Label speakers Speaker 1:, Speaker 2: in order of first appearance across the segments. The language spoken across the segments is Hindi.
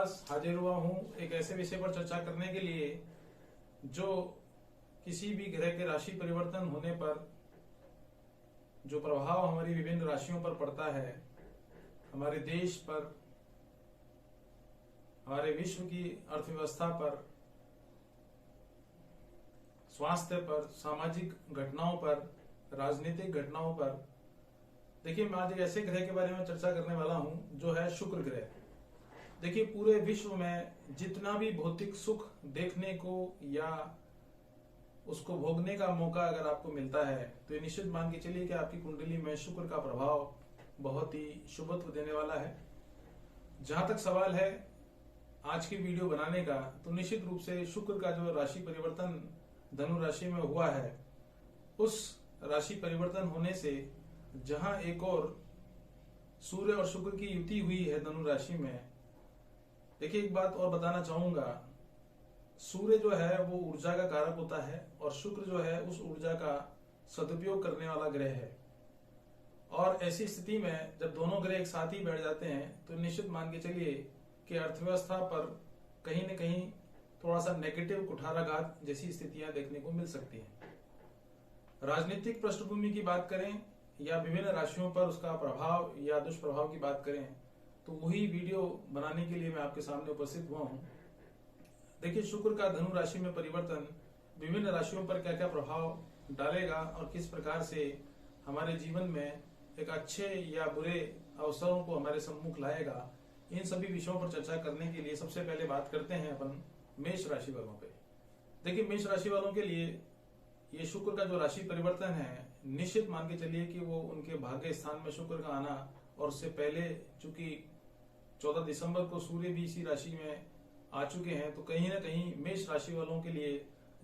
Speaker 1: पास हाजिर हुआ हूं एक ऐसे विषय पर चर्चा करने के लिए जो किसी भी ग्रह के राशि परिवर्तन होने पर जो प्रभाव हमारी विभिन्न राशियों पर पड़ता है, हमारे देश पर, हमारे विश्व की अर्थव्यवस्था पर, स्वास्थ्य पर, सामाजिक घटनाओं पर, राजनीतिक घटनाओं पर। देखिए, मैं आज एक ऐसे ग्रह के बारे में चर्चा करने वाला हूं जो है शुक्र ग्रह। देखिए, पूरे विश्व में जितना भी भौतिक सुख देखने को या उसको भोगने का मौका अगर आपको मिलता है तो ये निश्चित मान के चलिए कि आपकी कुंडली में शुक्र का प्रभाव बहुत ही शुभत्व देने वाला है। जहां तक सवाल है आज की वीडियो बनाने का, तो निश्चित रूप से शुक्र का जो राशि परिवर्तन धनु राशि में हुआ है, उस राशि परिवर्तन होने से जहां एक और सूर्य और शुक्र की युति हुई है धनु राशि में। देखिए, एक बात और बताना चाहूंगा, सूर्य जो है वो ऊर्जा का कारक होता है और शुक्र जो है उस ऊर्जा का सदुपयोग करने वाला ग्रह है। और ऐसी स्थिति में जब दोनों ग्रह एक साथ ही बैठ जाते हैं तो निश्चित मान के चलिए कि अर्थव्यवस्था पर कहीं न कहीं थोड़ा सा नेगेटिव कुठाराघात जैसी स्थितियां देखने को मिल सकती हैं। राजनीतिक पृष्ठभूमि की बात करें या विभिन्न राशियों पर उसका प्रभाव या दुष्प्रभाव की बात करें तो वही वीडियो बनाने के लिए मैं आपके सामने उपस्थित हुआ हूं। देखिए, शुक्र का धनु राशि में परिवर्तन विभिन्न राशियों पर क्या क्या प्रभाव डालेगा और किस प्रकार से हमारे जीवन में एक अच्छे या बुरे अवसरों को हमारे सम्मुख लाएगा, इन सभी विषयों पर चर्चा करने के लिए सबसे पहले बात करते हैं अपन मेष राशि वालों पे। देखिए, मेष राशि वालों के लिए ये शुक्र का जो राशि परिवर्तन है, निश्चित मान के चलिए कि वो उनके भाग्य स्थान में शुक्र का आना और उससे पहले चूंकि 14 दिसंबर को सूर्य भी इसी राशि में आ चुके हैं, तो कहीं ना कहीं मेष राशि वालों के लिए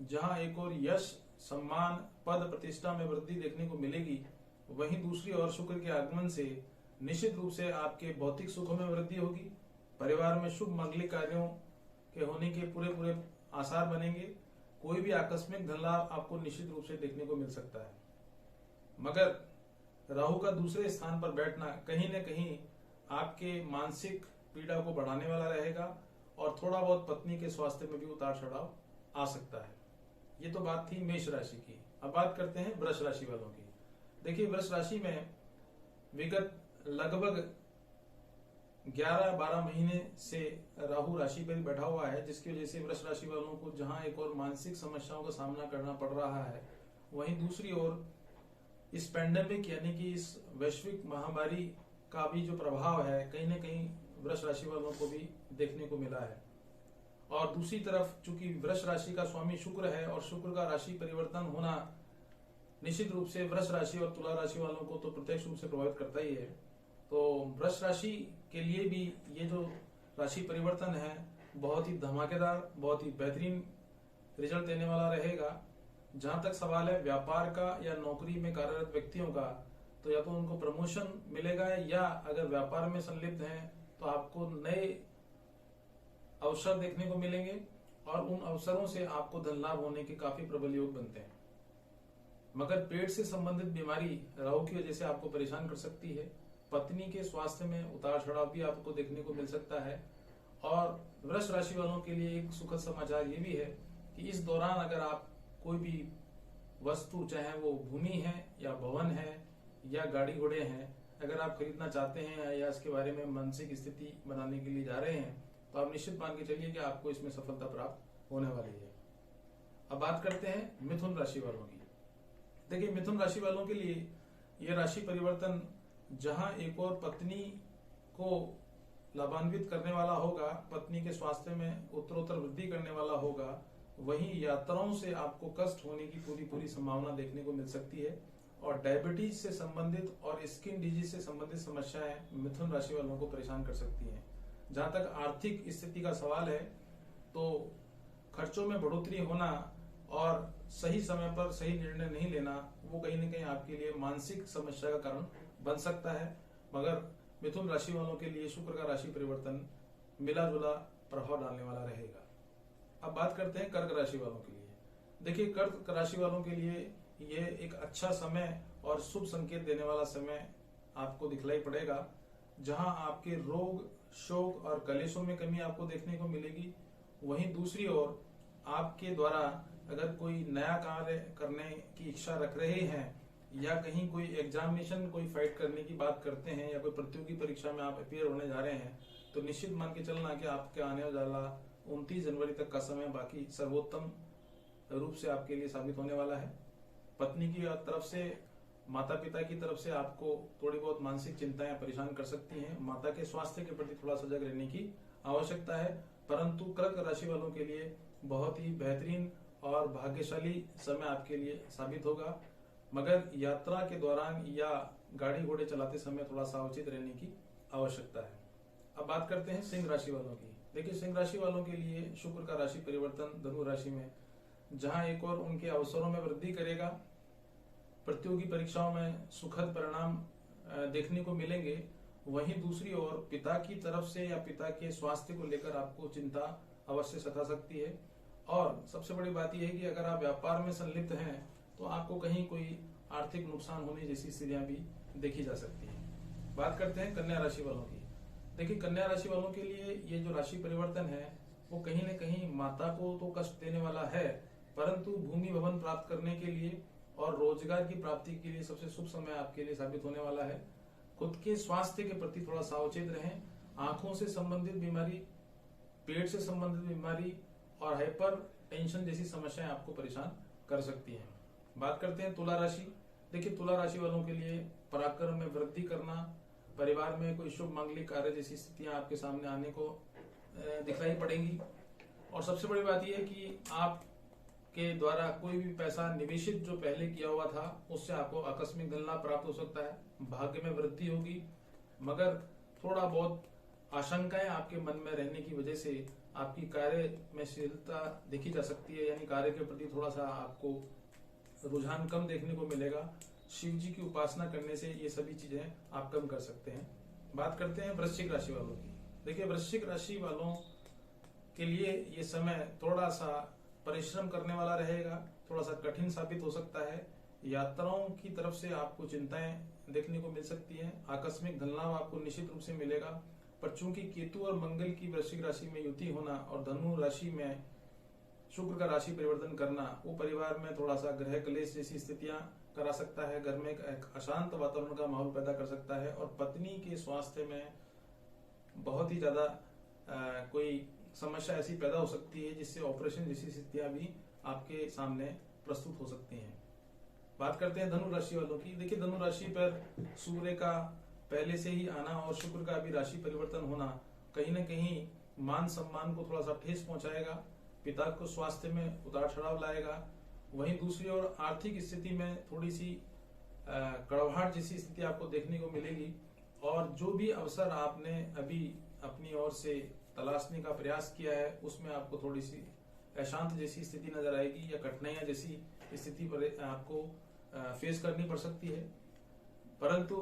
Speaker 1: जहां एक और यश, सम्मान, पद प्रतिष्ठा में वृद्धि देखने को मिलेगी, वहीं दूसरी ओर शुक्र के आगमन से निश्चित रूप से आपके भौतिक सुखों में वृद्धि होगी। परिवार में शुभ मांगलिक कार्यों के होने के पूरे पूरे आसार बनेंगे। कोई भी आकस्मिक धन लाभ आपको निश्चित रूप से देखने को मिल सकता है। मगर राहु का दूसरे स्थान पर बैठना कहीं न कहीं आपके मानसिक पीड़ा को बढ़ाने वाला रहेगा और थोड़ा बहुत पत्नी के स्वास्थ्य में भी उतार चढ़ाव आ सकता है। ये तो बात थी मेष राशि की। अब बात करते हैं वृष राशि वालों की। देखिए, वृष राशि में विगत लगभग 11-12 महीने से राहु राशि पर बैठा हुआ है, जिसकी वजह से वृष राशि वालों को जहां एक और मानसिक समस्याओं का सामना करना पड़ रहा है, वहीं दूसरी ओर इस पैंडेमिक यानी कि इस वैश्विक महामारी का भी जो प्रभाव है कहीं न कहीं वृष राशि वालों को भी देखने को मिला है। और दूसरी तरफ चूंकि वृष राशि का स्वामी शुक्र है और शुक्र का राशि परिवर्तन होना निश्चित रूप से वृष राशि और तुला राशि वालों को तो प्रत्यक्ष रूप से प्रभावित करता ही है। तो वृष राशि के लिए भी ये जो राशि परिवर्तन है बहुत ही धमाकेदार, बहुत ही बेहतरीन रिजल्ट देने वाला रहेगा। जहां तक सवाल है व्यापार का या नौकरी में कार्यरत व्यक्तियों का, तो या तो उनको प्रमोशन मिलेगा या अगर व्यापार में संलिप्त हैं तो आपको नए अवसर देखने को मिलेंगे और उन अवसरों से आपको धन लाभ होने के काफी प्रबल योग बनते हैं। मगर पेट से संबंधित बीमारी राहु की वजह से आपको परेशान कर सकती है। पत्नी के स्वास्थ्य में उतार चढ़ाव भी आपको देखने को मिल सकता है। और वृष राशि वालों के लिए एक सुखद समाचार ये भी है कि इस दौरान अगर आप कोई भी वस्तु, चाहे वो भूमि है या भवन है या गाड़ी घोड़े हैं, अगर आप खरीदना चाहते हैं या इसके बारे में मानसिक स्थिति बनाने के लिए जा रहे हैं, तो आप निश्चित मान के चलिए कि आपको इसमें सफलता प्राप्त होने वाली है। अब बात करते हैं मिथुन राशि वालों की। देखिए, मिथुन राशि वालों के लिए यह राशि परिवर्तन जहां एक और पत्नी को लाभान्वित करने वाला होगा, पत्नी के स्वास्थ्य में उत्तरोत्तर वृद्धि करने वाला होगा, वहीं यात्राओं से आपको कष्ट होने की पूरी संभावना देखने को मिल सकती है। और डायबिटीज से संबंधित और स्किन डिजीज से संबंधित समस्याएं मिथुन राशि वालों को परेशान कर सकती हैं। जहां तक आर्थिक स्थिति का सवाल है तो खर्चों में बढ़ोतरी होना और सही समय पर सही निर्णय नहीं लेना, वो कहीं न कहीं आपके लिए मानसिक समस्या का कारण बन सकता है। मगर मिथुन राशि वालों के लिए शुक्र का राशि परिवर्तन मिला जुला प्रभाव डालने वाला रहेगा। अब बात करते हैं कर्क राशि वालों के लिए। देखिए, कर्क राशि वालों के लिए ये एक अच्छा समय और शुभ संकेत देने वाला समय आपको दिखलाई पड़ेगा, जहां आपके रोग शोक और कलेशों में कमी आपको देखने को मिलेगी। वहीं दूसरी ओर आपके द्वारा अगर कोई नया कार्य करने की इच्छा रख रहे हैं या कहीं कोई एग्जामिनेशन कोई फाइट करने की बात करते हैं या कोई प्रतियोगी परीक्षा में आप अपियर होने जा रहे हैं, तो निश्चित मान के चलना कि आपके आने वाला 29 जनवरी तक का समय बाकी सर्वोत्तम रूप से आपके लिए साबित होने वाला है। पत्नी की तरफ से, माता पिता की तरफ से आपको थोड़ी बहुत मानसिक चिंताएं परेशान कर सकती हैं। माता के स्वास्थ्य के प्रति थोड़ा सजग रहने की आवश्यकता है। परंतु कर्क राशि वालों के लिए बहुत ही बेहतरीन और भाग्यशाली समय आपके लिए साबित होगा, मगर यात्रा के दौरान या गाड़ी घोड़े चलाते समय थोड़ा सावचेत रहने की आवश्यकता है। अब बात करते हैं सिंह राशि वालों की। देखिए, सिंह राशि वालों के लिए शुक्र का राशि परिवर्तन धनु राशि में, जहां एक और उनके अवसरों में वृद्धि करेगा, प्रतियोगी परीक्षाओं में सुखद परिणाम देखने को मिलेंगे। वहीं दूसरी ओर पिता की तरफ से या पिता के स्वास्थ्य को लेकर आपको चिंता अवश्य सता सकती है। और सबसे बड़ी बात यह है कि अगर आप व्यापार में संलिप्त हैं तो आपको कहीं कोई आर्थिक नुकसान होने जैसी स्थितियां भी देखी जा सकती है। बात करते हैं कन्या राशि वालों की। देखिए, कन्या राशि वालों के लिए ये जो राशि परिवर्तन है वो कहीं न कहीं माता को तो कष्ट देने वाला है, परंतु भूमि भवन प्राप्त करने के लिए और रोजगार की प्राप्ति के लिए सबसे शुभ समय आपके लिए साबित होने वाला है। खुद के स्वास्थ्य के प्रति थोड़ा सावचेत रहें। आंखों से संबंधित बीमारी, पेट से संबंधित बीमारी और हाइपर टेंशन जैसी समस्याएं आपको परेशान कर सकती हैं। बात करते हैं तुला राशि। देखिए, तुला राशि वालों के लिए पराक्रम में वृद्धि करना, परिवार में कोई शुभ मांगलिक कार्य जैसी स्थितियां आपके सामने आने को दिखलाई पड़ेंगी। और सबसे बड़ी बात यह है कि आप के द्वारा कोई भी पैसा निवेशित जो पहले किया हुआ था उससे आपको आकस्मिक धन लाभ प्राप्त हो सकता है। भाग्य में वृद्धि होगी, मगर थोड़ा बहुत आशंकाएं आपके मन में रहने की वजह से आपकी कार्य में शीलता देखी जा सकती है, यानी कार्य के प्रति थोड़ा सा आपको रुझान कम देखने को मिलेगा। शिव जी की उपासना करने से ये सभी चीजें आप कम कर सकते हैं। बात करते हैं वृश्चिक राशि वालों की। देखिए, वृश्चिक राशि वालों के लिए ये समय थोड़ा सा परिश्रम करने वाला रहेगा, थोड़ा सा कठिन साबित हो सकता है। यात्राओं की तरफ से आपको चिंताएं देखने को मिल सकती हैं। आकस्मिक धन लाभ आपको निश्चित रूप से मिलेगा, पर चूंकि केतु और मंगल की वृश्चिक राशि में युति होना और धनु राशि में शुक्र का राशि परिवर्तन करना, वो परिवार में थोड़ा सा ग्रह क्लेश जैसी स्थितियां करा सकता है। घर में एक अशांत वातावरण का माहौल पैदा कर सकता है और पत्नी के स्वास्थ्य में बहुत ही ज्यादा कोई समस्या ऐसी पैदा हो सकती है जिससे ऑपरेशन जैसी स्थितियां भी आपके सामने प्रस्तुत हो सकती हैं। बात करते हैं धनु राशि वालों की। देखिए, धनु राशि पर सूर्य का पहले से ही आना और शुक्र का भी राशि परिवर्तन होना कहीं न कहीं मान सम्मान को थोड़ा सा ठेस पहुंचाएगा, पिता को स्वास्थ्य में उतार चढ़ाव लाएगा। वहीं दूसरी ओर आर्थिक स्थिति में थोड़ी सी कड़वाहट जैसी स्थिति आपको देखने को मिलेगी और जो भी अवसर आपने अभी अपनी ओर से तलाशने का प्रयास किया है उसमें आपको थोड़ी सी अशांत जैसी स्थिति नजर आएगी या कठिनाइयां जैसी स्थिति पर आपको फेस करनी पड़ सकती है। परंतु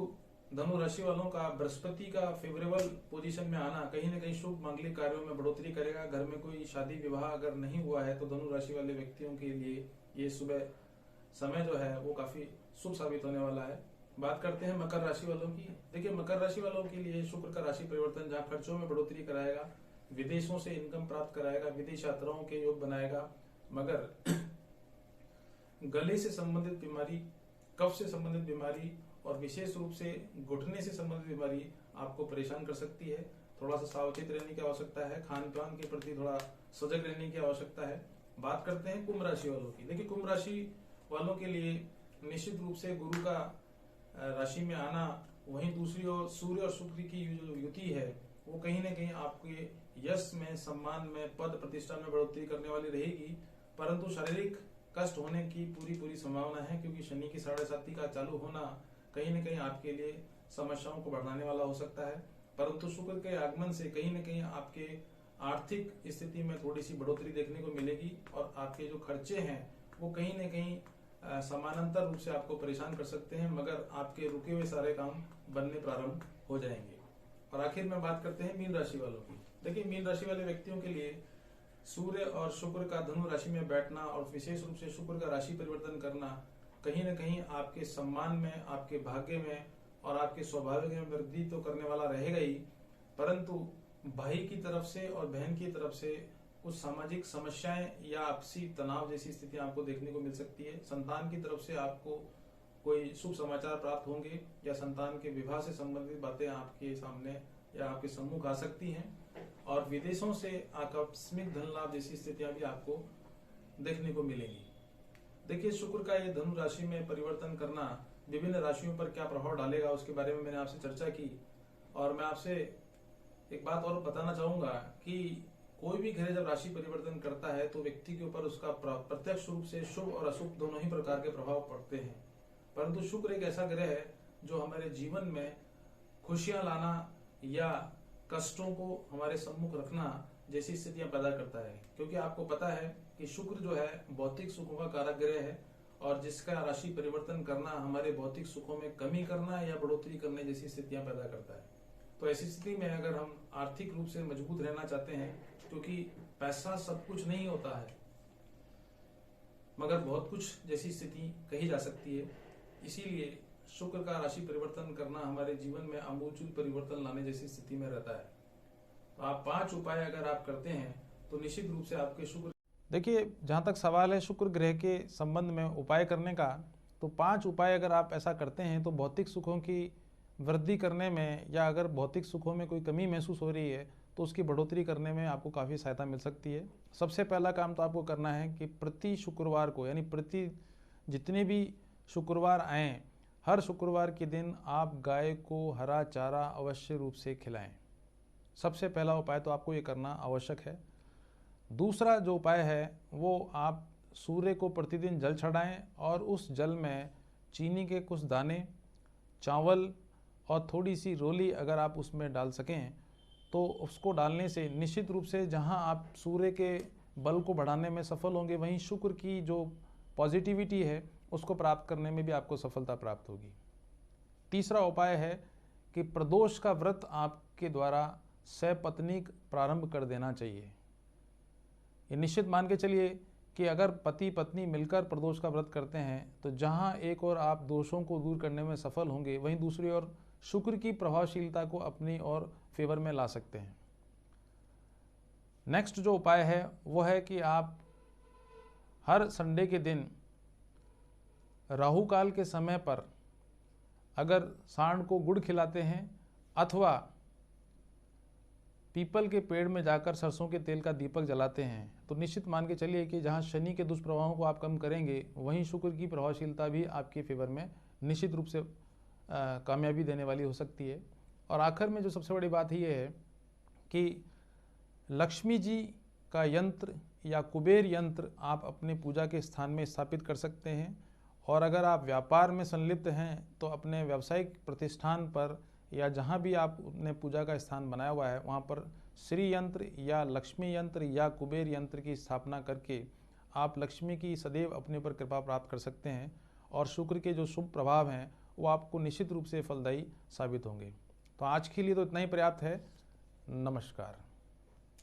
Speaker 1: धनु राशि वालों का बृहस्पति का फेवरेबल पोजीशन में आना कहीं न कहीं शुभ मांगलिक कार्यों में बढ़ोतरी करेगा। घर में कोई शादी विवाह अगर नहीं हुआ है तो धनु राशि वाले व्यक्तियों के लिए ये सुबह समय जो है वो काफी शुभ साबित होने वाला है। बात करते हैं मकर राशि वालों की। देखिए, मकर राशि वालों के लिए शुक्र का राशि परिवर्तन जहां खर्चों में बढ़ोतरी कराएगा, विदेशों से इनकम प्राप्त कराएगा, विदेश यात्राओं के योग बनाएगा, मगर गले से संबंधित बीमारी, कफ से संबंधित बीमारी और विशेष रूप से घुटने से संबंधित बीमारी आपको परेशान कर सकती है। थोड़ा सा सावचेत रहने की आवश्यकता है, खान पान के प्रति थोड़ा सजग रहने की आवश्यकता है। बात करते हैं कुंभ राशि वालों की। देखिए, कुंभ राशि वालों के लिए निश्चित रूप से गुरु का राशि में आना, वहीं दूसरी ओर सूर्य और शुक्र की जो युति है वो कहीं न कहीं आपके यश में, सम्मान में, पद प्रतिष्ठा में बढ़ोतरी करने वाली रहेगी। परंतु शारीरिक कष्ट होने की पूरी संभावना है, क्योंकि शनि की 7.5 का चालू होना कहीं न कहीं आपके लिए समस्याओं को बढ़ाने वाला हो सकता है। परंतु शुक्र के आगमन से कहीं न कहीं आपके आर्थिक स्थिति में थोड़ी सी बढ़ोतरी देखने को मिलेगी और आपके जो खर्चे हैं वो कहीं न कहीं समानांतर रूप से आपको परेशान कर सकते हैं, मगर आपके रुके हुए सारे काम बनने प्रारंभ हो जाएंगे। और आखिर में बात करते हैं मीन राशि वालों की। देखिए, मीन राशि वाले व्यक्तियों के लिए सूर्य और शुक्र का धनु राशि में बैठना और विशेष रूप से शुक्र का राशि परिवर्तन करना कहीं न कहीं आपके सम्मान में, आपके भाग्य में और आपके स्वाभाविक में वृद्धि तो करने वाला रहेगा ही, परंतु भाई की तरफ से और बहन की तरफ से कुछ सामाजिक समस्याएं या आपसी तनाव जैसी स्थितियां आपको देखने को मिल सकती है। संतान की तरफ से आपको कोई शुभ समाचार प्राप्त होंगे या संतान के विवाह से संबंधित बातें आपके सामने या आपके सम्मुख आ सकती हैं। और विदेशों से आकस्मिक धन लाभ जैसी स्थितियां भी आपको देखने को मिलेंगी। देखिए, शुक्र का ये धनु राशि में परिवर्तन करना विभिन्न राशियों पर क्या प्रभाव डालेगा उसके बारे में मैंने आपसे चर्चा की। और मैं आपसे एक बात और बताना चाहूंगा कि कोई भी ग्रह जब राशि परिवर्तन करता है तो व्यक्ति के ऊपर उसका प्रत्यक्ष रूप से शुभ और अशुभ दोनों ही प्रकार के प्रभाव पड़ते हैं। परंतु शुक्र एक ऐसा ग्रह है जो हमारे जीवन में खुशियां लाना या कष्टों को हमारे सम्मुख रखना जैसी स्थितियां पैदा करता है। क्योंकि आपको पता है कि शुक्र जो है भौतिक सुखों का कारक ग्रह है और जिसका राशि परिवर्तन करना हमारे भौतिक सुखों में कमी करना या बढ़ोतरी करने जैसी स्थितियां पैदा करता है। तो ऐसी स्थिति में अगर हम आर्थिक रूप से मजबूत रहना चाहते हैं, क्योंकि पैसा सब कुछ नहीं होता है मगर बहुत कुछ जैसी स्थिति कही जा सकती है, इसीलिए शुक्र का राशि परिवर्तन करना हमारे जीवन में आमूलचूल परिवर्तन लाने जैसी स्थिति में रहता है। तो आप 5 उपाय अगर आप करते हैं तो निश्चित रूप से आपके शुक्र।
Speaker 2: देखिए, जहाँ तक सवाल है शुक्र ग्रह के संबंध में उपाय करने का, तो 5 उपाय अगर आप ऐसा करते हैं तो भौतिक सुखों की वृद्धि करने में या अगर भौतिक सुखों में कोई कमी महसूस हो रही है तो उसकी बढ़ोतरी करने में आपको काफ़ी सहायता मिल सकती है। सबसे पहला काम तो आपको करना है कि प्रति शुक्रवार को, यानी प्रति जितने भी शुक्रवार आएँ, हर शुक्रवार के दिन आप गाय को हरा चारा अवश्य रूप से खिलाएं। सबसे पहला उपाय तो आपको ये करना आवश्यक है। दूसरा जो उपाय है वो आप सूर्य को प्रतिदिन जल चढ़ाएं और उस जल में चीनी के कुछ दाने, चावल और थोड़ी सी रोली अगर आप उसमें डाल सकें तो उसको डालने से निश्चित रूप से जहां आप सूर्य के बल को बढ़ाने में सफल होंगे, वहीं शुक्र की जो पॉजिटिविटी है उसको प्राप्त करने में भी आपको सफलता प्राप्त होगी। तीसरा उपाय है कि प्रदोष का व्रत आपके द्वारा सपत्नीक प्रारंभ कर देना चाहिए। ये निश्चित मान के चलिए कि अगर पति पत्नी मिलकर प्रदोष का व्रत करते हैं तो जहां एक और आप दोषों को दूर करने में सफल होंगे, वहीं दूसरी ओर शुक्र की प्रभावशीलता को अपनी ओर फेवर में ला सकते हैं। नेक्स्ट जो उपाय है वो है कि आप हर संडे के दिन राहु काल के समय पर अगर सांड को गुड़ खिलाते हैं अथवा पीपल के पेड़ में जाकर सरसों के तेल का दीपक जलाते हैं तो निश्चित मान के चलिए कि जहां शनि के दुष्प्रभावों को आप कम करेंगे, वहीं शुक्र की प्रभावशीलता भी आपके फेवर में निश्चित रूप से कामयाबी देने वाली हो सकती है। और आखिर में जो सबसे बड़ी बात ये है कि लक्ष्मी जी का यंत्र या कुबेर यंत्र आप अपने पूजा के स्थान में स्थापित कर सकते हैं। और अगर आप व्यापार में संलिप्त हैं तो अपने व्यावसायिक प्रतिष्ठान पर या जहाँ भी आपने पूजा का स्थान बनाया हुआ है वहाँ पर श्री यंत्र या लक्ष्मी यंत्र या कुबेर यंत्र की स्थापना करके आप लक्ष्मी की सदैव अपने पर कृपा प्राप्त कर सकते हैं और शुक्र के जो शुभ प्रभाव हैं वो आपको निश्चित रूप से फलदायी साबित होंगे। तो आज के लिए तो इतना ही पर्याप्त है। नमस्कार।